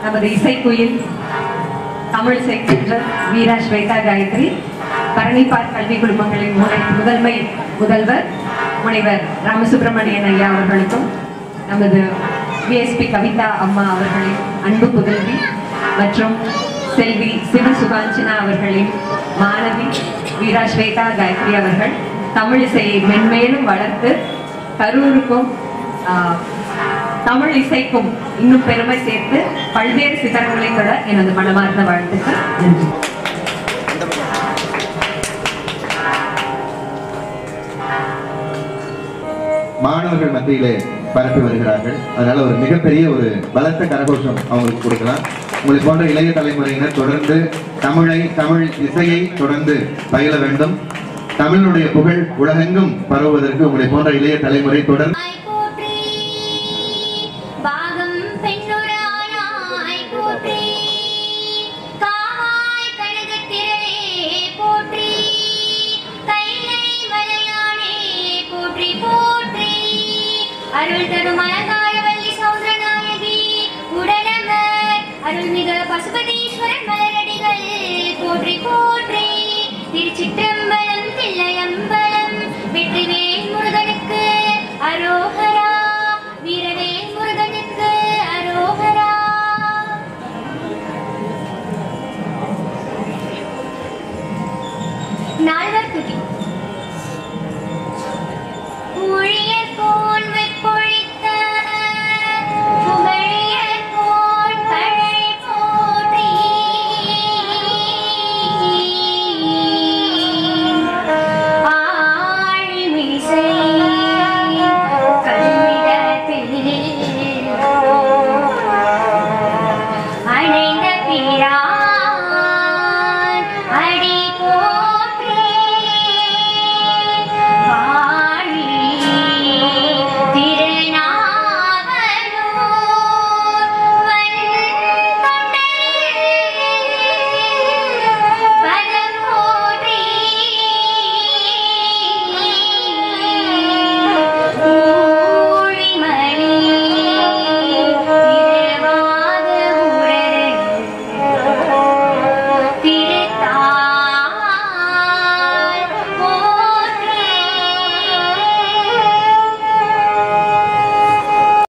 நமது இசைக்குயில் தமிழ் இசைக்குழு வீரா ஸ்வேதா காயத்ரி பரணிப்பார் கல்வி குழுமங்களின் முதன்மை முதல்வர் முனைவர் ராமசுப்ரமணியன் ஐயா அவர்களுக்கும் நமது விஎஸ்பி கவிதா அம்மா அவர்களின் அன்பு புதல்வி மற்றும் செல்வி சிவசுகாஞ்சனா அவர்களின் மாணவி வீரா ஸ்வேதா காயத்ரி அவர்கள் தமிழ் இசையை மென்மேலும் வளர்த்து கரூருக்கும் தமிழ் இசைக்கும் இன்னும் பெருமை சேர்த்து பல்வேறு சிகரங்களை தொட எனது மனமார்ந்த வாழ்த்துக்கள். நன்றி. மாணவர்கள் மத்தியிலே பரப்பி வருகிறார்கள். அதனால ஒரு மிகப்பெரிய ஒரு பலத்த கரகோஷம் அவங்களுக்கு கொடுக்கலாம். உங்களை போன்ற இளைய தலைமுறையினர் தொடர்ந்து தமிழ் இசையை தொடர்ந்து பயில வேண்டும். தமிழுடைய புகழ் உலகெங்கும் பரவுவதற்கு உங்களை போன்ற இளைய தலைமுறை தொடர்ந்து அருள் தரும் அலங்கார வள்ளி சௌந்தரநாயகி உடனமர் அருள்மிகு பசுபதி